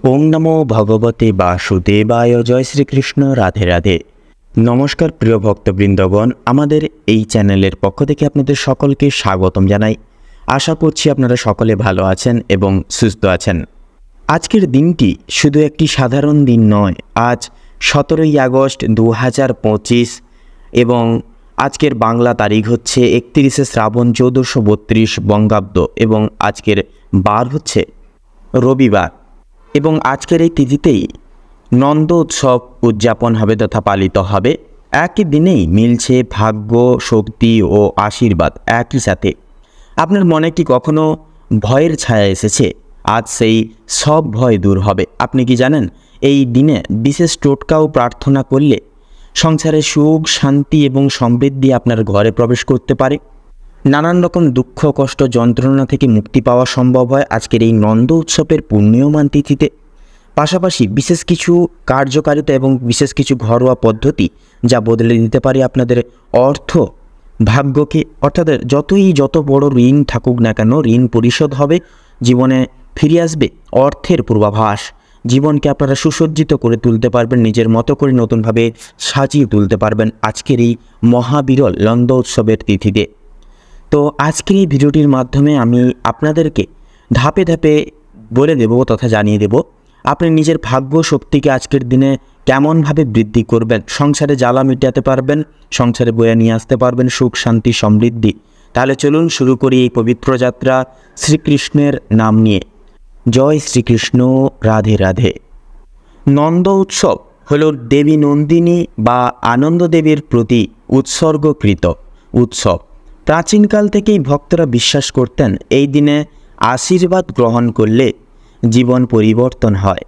ওম নমো ভগবতে বাসুদেবায়। জয় শ্রীকৃষ্ণ। রাধে রাধে। নমস্কার প্রিয় ভক্তবৃন্দগণ, আমাদের এই চ্যানেলের পক্ষ থেকে আপনাদের সকলকে স্বাগতম জানাই। আশা করছি আপনারা সকলে ভালো আছেন এবং সুস্থ আছেন। আজকের দিনটি শুধু একটি সাধারণ দিন নয়। আজ 17ই আগস্ট 2025 এবং আজকের বাংলা তারিখ হচ্ছে 31শে শ্রাবণ 1432 বঙ্গাব্দ এবং আজকের বার হচ্ছে রবিবার। এবং আজকের এই তিথিতেই নন্দ উৎসব উদযাপন হবে তথা পালিত হবে। একই দিনেই মিলছে ভাগ্য, শক্তি ও আশীর্বাদ একই সাথে। আপনার মনে কি কখনো ভয়ের ছায়া এসেছে? আজ সেই সব ভয় দূর হবে। আপনি কি জানেন, এই দিনে বিশেষ টোটকা ও প্রার্থনা করলে সংসারে সুখ, শান্তি এবং সমৃদ্ধি আপনার ঘরে প্রবেশ করতে পারে। নানান রকম দুঃখ, কষ্ট, যন্ত্রণা থেকে মুক্তি পাওয়া সম্ভব হয় আজকের এই নন্দ উৎসবের পুণ্যমান তিথিতে। পাশাপাশি বিশেষ কিছু কার্যকারিতা এবং বিশেষ কিছু ঘরোয়া পদ্ধতি যা বদলে দিতে পারে আপনাদের অর্থ ভাগ্যকে। অর্থাৎ যত বড় ঋণ থাকুক না কেন, ঋণ পরিশোধ হবে, জীবনে ফিরে আসবে অর্থের পূর্বাভাস। জীবনকে আপনারা সুসজ্জিত করে তুলতে পারবেন, নিজের মতো করে নতুনভাবে সাজিয়ে তুলতে পারবেন আজকের এই মহাবিরল নন্দ উৎসবের তিথিতে। তো আজকের এই ভিডিওটির মাধ্যমে আমি আপনাদেরকে ধাপে ধাপে বলে দেব তথা জানিয়ে দেব আপনি নিজের ভাগ্য শক্তিকে আজকের দিনে কেমনভাবে বৃদ্ধি করবেন, সংসারে জ্বালা মিটাতে পারবেন, সংসারে বয়ে নিয়ে আসতে পারবেন সুখ, শান্তি, সমৃদ্ধি। তাহলে চলুন শুরু করি এই পবিত্র যাত্রা শ্রীকৃষ্ণের নাম নিয়ে। জয় শ্রীকৃষ্ণ। রাধে রাধে। নন্দ উৎসব হল দেবী নন্দিনী বা আনন্দ দেবীর প্রতি উৎসর্গকৃত উৎসব। প্রাচীনকাল থেকেই ভক্তরা বিশ্বাস করতেন এই দিনে আশীর্বাদ গ্রহণ করলে জীবন পরিবর্তন হয়।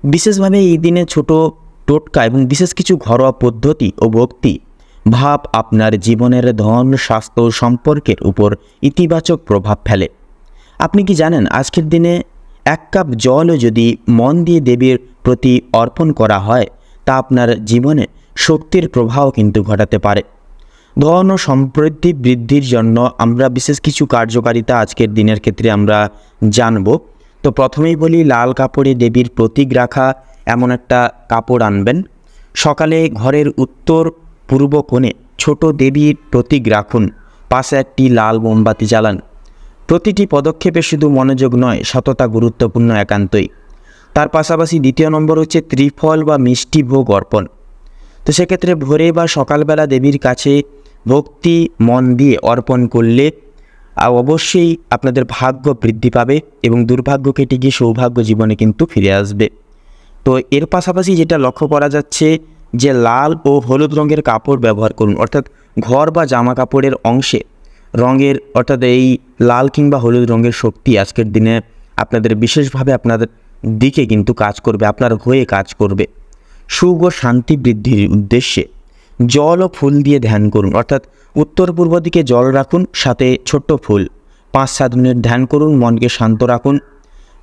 বিশেষভাবে এই দিনে ছোট টোটকা এবং বিশেষ কিছু ঘরোয়া পদ্ধতি ও ভক্তি ভাব আপনার জীবনের ধন, স্বাস্থ্য ও সম্পর্কের উপর ইতিবাচক প্রভাব ফেলে। আপনি কি জানেন, আজকের দিনে 1 কাপ জলও যদি মন দিয়ে দেবীর প্রতি অর্পণ করা হয় তা আপনার জীবনে শক্তির প্রবাহ কিন্তু ঘটাতে পারে। ধন ও সমৃদ্ধি বৃদ্ধির জন্য আমরা বিশেষ কিছু কার্যকারিতা আজকের দিনের ক্ষেত্রে আমরা জানব। তো প্রথমেই বলি, লাল কাপড়ে দেবীর প্রতীক রাখা এমন একটা কাপড় আনবেন। সকালে ঘরের উত্তর পূর্ব কোণে ছোট দেবীর প্রতীক রাখুন, পাশে একটি লাল মোমবাতি জ্বালান। প্রতিটি পদক্ষেপে শুধু মনোযোগ নয়, সততা গুরুত্বপূর্ণ একান্তই। তার পাশাপাশি দ্বিতীয় নম্বর হচ্ছে ত্রিফল বা মিষ্টি ভোগ অর্পণ। তো সেক্ষেত্রে ভোরে বা সকালবেলা দেবীর কাছে ভক্তি মন দিয়ে অর্পণ করলে অবশ্যই আপনাদের ভাগ্য বৃদ্ধি পাবে এবং দুর্ভাগ্য কেটে গিয়ে সৌভাগ্য জীবনে কিন্তু ফিরে আসবে। তো এর পাশাপাশি যেটা লক্ষ্য করা যাচ্ছে যে লাল ও হলুদ রঙের কাপড় ব্যবহার করুন। অর্থাৎ ঘর বা জামা কাপড়ের অংশে রঙের, অর্থাৎ এই লাল কিংবা হলুদ রঙের শক্তি আজকের দিনে আপনাদের বিশেষভাবে আপনাদের দিকে কিন্তু কাজ করবে, আপনার হয়ে কাজ করবে। সুখ ও শান্তি বৃদ্ধির উদ্দেশ্যে জল ও ফুল দিয়ে ধ্যান করুন। অর্থাৎ উত্তর পূর্ব দিকে জল রাখুন, সাথে ছোট্ট ফুল। 5-7 মিনিট ধ্যান করুন, মনকে শান্ত রাখুন।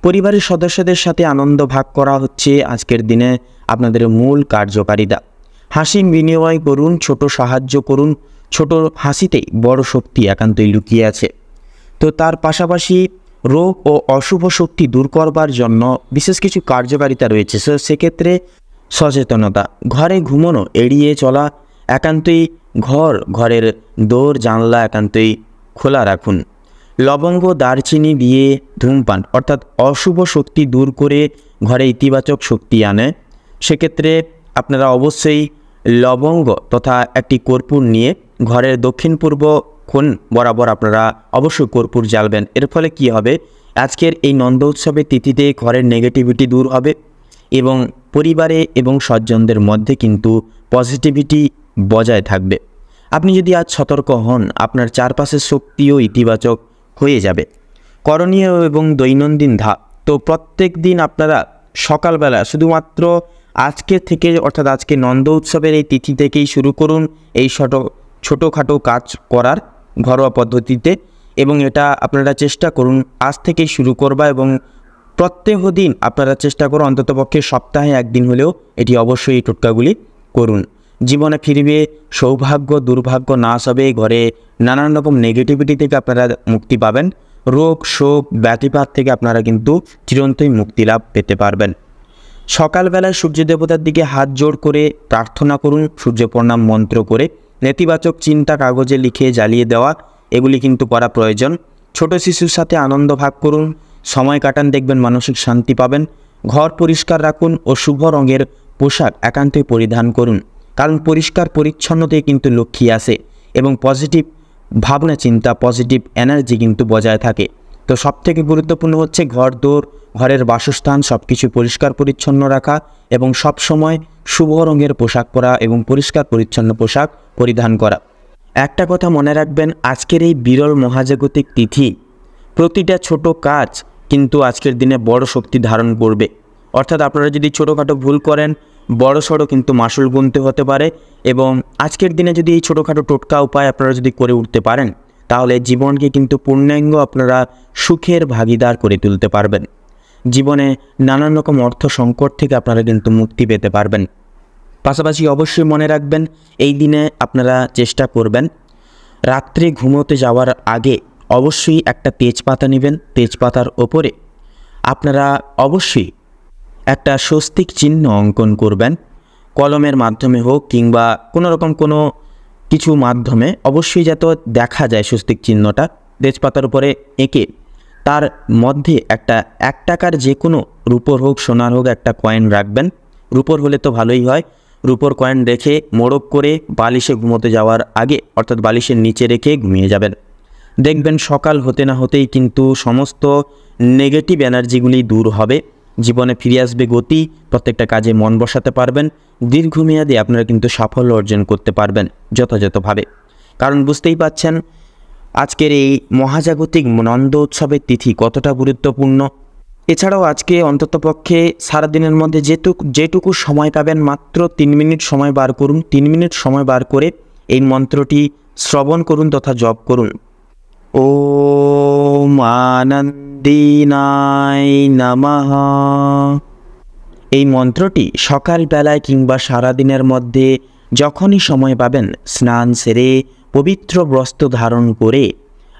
পরিবারের সদস্যদের সাথে আনন্দ ভাগ করা হচ্ছে আজকের দিনে আপনাদের মূল কার্যকারিতা। হাসি বিনিময় করুন, ছোট সাহায্য করুন। ছোট হাসিতেই বড় শক্তি একান্তই লুকিয়ে আছে। তো তার পাশাপাশি রোগ ও অশুভ শক্তি দূর করবার জন্য বিশেষ কিছু কার্যকারিতা রয়েছে। সেক্ষেত্রে সচেতনতা, ঘরে ঘুমানো এড়িয়ে চলা, একান্তই ঘরের দোর জানলা একান্তই খোলা রাখুন। লবঙ্গ, দারচিনি দিয়ে ধূমপান অর্থাৎ অশুভ শক্তি দূর করে ঘরে ইতিবাচক শক্তি আনে। সেক্ষেত্রে আপনারা অবশ্যই লবঙ্গ তথা একটি কর্পূর নিয়ে ঘরের দক্ষিণ পূর্ব কোণ বরাবর আপনারা অবশ্যই কর্পূর জ্বালবেন। এর ফলে কি হবে, আজকের এই নন্দ উৎসবের তিথিতে ঘরের নেগেটিভিটি দূর হবে এবং পরিবারে এবং স্বজনদের মধ্যে কিন্তু পজিটিভিটি বজায় থাকবে। আপনি যদি আজ সতর্ক হন, আপনার চারপাশের শক্তিও ইতিবাচক হয়ে যাবে। করণীয় এবং দৈনন্দিন ধাপ। তো প্রত্যেক দিন আপনারা সকালবেলা শুধুমাত্র আজকে থেকে, অর্থাৎ আজকে নন্দ উৎসবের এই তিথি থেকেই শুরু করুন এই ছোটোখাটো কাজ করার ঘরোয়া পদ্ধতিতে, এবং এটা আপনারা চেষ্টা করুন আজ থেকেই শুরু করবা এবং প্রত্যেক দিন আপনারা চেষ্টা করুন অন্ততপক্ষে সপ্তাহে 1 দিন হলেও এটি অবশ্যই এই টোটকাগুলি করুন। জীবনে ফিরবে সৌভাগ্য, দুর্ভাগ্য নাশ হবে, ঘরে নানান রকম নেগেটিভিটি থেকে আপনারা মুক্তি পাবেন, রোগ শোক ব্যাধিপাত থেকে আপনারা কিন্তু চিরন্তই মুক্তি লাভ পেতে পারবেন। সকালবেলায় সূর্য দেবতার দিকে হাত জোড় করে প্রার্থনা করুন, সূর্য প্রণাম মন্ত্র করে। নেতিবাচক চিন্তা কাগজে লিখে জ্বালিয়ে দেওয়া, এগুলি কিন্তু করা প্রয়োজন। ছোট শিশুর সাথে আনন্দ ভাগ করুন, সময় কাটান, দেখবেন মানসিক শান্তি পাবেন। ঘর পরিষ্কার রাখুন ও শুভ রঙের পোশাক একান্তই পরিধান করুন, কারণ পরিষ্কার পরিচ্ছন্নতায় কিন্তু লক্ষ্মী আসে এবং পজিটিভ ভাবনা চিন্তা, পজিটিভ এনার্জি কিন্তু বজায় থাকে। তো সবথেকে গুরুত্বপূর্ণ হচ্ছে ঘরের বাসস্থান সব কিছু পরিষ্কার পরিচ্ছন্ন রাখা এবং সব সময় শুভ রঙের পোশাক পরা এবং পরিষ্কার পরিচ্ছন্ন পোশাক পরিধান করা। একটা কথা মনে রাখবেন, আজকের এই বিরল মহাজাগতিক তিথি প্রতিটা ছোট কাজ কিন্তু আজকের দিনে বড় শক্তি ধারণ করবে। অর্থাৎ আপনারা যদি ছোটোখাটো ভুল করেন, বড় সড়ো কিন্তু মাসুল গুনতে হতে পারে। এবং আজকের দিনে যদি এই ছোটোখাটো টোটকা উপায় আপনারা যদি করে উঠতে পারেন, তাহলে জীবনকে কিন্তু পূর্ণাঙ্গ আপনারা সুখের ভাগিদার করে তুলতে পারবেন। জীবনে নানান রকম অর্থ সংকট থেকে আপনারা কিন্তু মুক্তি পেতে পারবেন। পাশাপাশি অবশ্যই মনে রাখবেন, এই দিনে আপনারা চেষ্টা করবেন রাত্রে ঘুমোতে যাওয়ার আগে অবশ্যই একটা তেজপাতা নেবেন। তেজপাতার ওপরে আপনারা অবশ্যই একটা স্বস্তিক চিহ্ন অঙ্কন করবেন, কলমের মাধ্যমে হোক কিংবা কোনো কিছু মাধ্যমে, অবশ্যই যাতে দেখা যায় স্বস্তিক চিহ্নটা তেজপাতার উপরে এঁকে তার মধ্যে একটা 1 টাকার যে কোনো রূপোর হোক সোনার হোক একটা কয়েন রাখবেন। রূপোর হলে তো ভালোই হয়। রূপোর কয়েন রেখে মোড়ক করে বালিশে ঘুমোতে যাওয়ার আগে, অর্থাৎ বালিশের নিচে রেখে ঘুমিয়ে যাবেন। দেখবেন সকাল হতে না হতেই কিন্তু সমস্ত নেগেটিভ এনার্জিগুলি দূর হবে, জীবনে ফিরে আসবে গতি, প্রত্যেকটা কাজে মন বসাতে পারবেন। দীর্ঘমেয়াদে আপনারা কিন্তু সাফল্য অর্জন করতে পারবেন যথাযথভাবে। কারণ বুঝতেই পাচ্ছেন আজকের এই মহাজাগতিক নন্দ উৎসবের তিথি কতটা গুরুত্বপূর্ণ। এছাড়াও আজকে অন্ততপক্ষে সারাদিনের মধ্যে যেটুকু সময় পাবেন, মাত্র 3 মিনিট সময় বার করুন। 3 মিনিট সময় বার করে এই মন্ত্রটি শ্রবণ করুন তথা জপ করুন। ওম আনন্দিনায় নমঃ। এই মন্ত্রটি সকালবেলায় কিংবা সারাদিনের মধ্যে যখনই সময় পাবেন, স্নান সেরে পবিত্র বস্ত্র ধারণ করে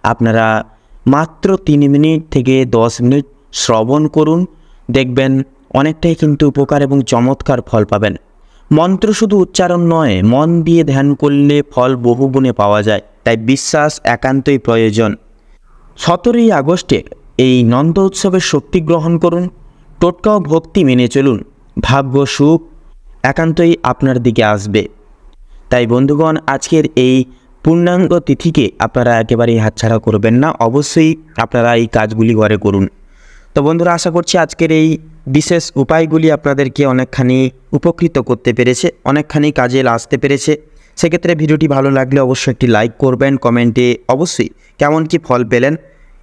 আপনারা মাত্র 3 মিনিট থেকে 10 মিনিট শ্রবণ করুন। দেখবেন অনেকটাই কিন্তু উপকার এবং চমৎকার ফল পাবেন। মন্ত্র শুধু উচ্চারণ নয়, মন দিয়ে ধ্যান করলে ফল বহুগুণে পাওয়া যায়, তাই বিশ্বাস একান্তই প্রয়োজন। 17ই আগস্টে এই নন্দ উৎসবের শক্তি গ্রহণ করুন, টোটকা ও ভক্তি মেনে চলুন, ভাগ্য সুখ একান্তই আপনার দিকে আসবে। তাই বন্ধুগণ, আজকের এই পূর্ণাঙ্গ তিথিকে আপনারা একেবারেই হাতছাড়া করবেন না, অবশ্যই আপনারা এই কাজগুলি ঘরে করুন। তো বন্ধুরা, আশা করছি আজকের এই বিশেষ উপায়গুলি আপনাদেরকে অনেকখানি উপকৃত করতে পেরেছে, অনেকখানি কাজে আসতে পেরেছে। সেক্ষেত্রে ভিডিওটি ভালো লাগলে অবশ্যই একটি লাইক করবেন, কমেন্টে অবশ্যই কেমন কি ফল পেলেন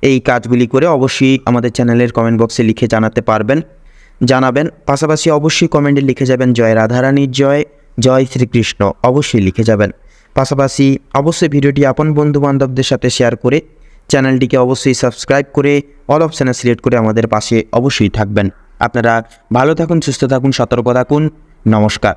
এই কাজগুলি করে অবশ্যই আমাদের চ্যানেলের কমেন্ট বক্সে লিখে জানাবেন। পাশাপাশি অবশ্যই কমেন্টে লিখে যাবেন জয় রাধারানীর জয়, জয় শ্রীকৃষ্ণ, অবশ্যই লিখে যাবেন। পাশাপাশি অবশ্যই ভিডিওটি আপন বন্ধুবান্ধবদের সাথে শেয়ার করে চ্যানেলটিকে অবশ্যই সাবস্ক্রাইব করে অল অপশানে সিলেক্ট করে আমাদের পাশে অবশ্যই থাকবেন। আপনারা ভালো থাকুন, সুস্থ থাকুন, সতর্ক থাকুন। নমস্কার।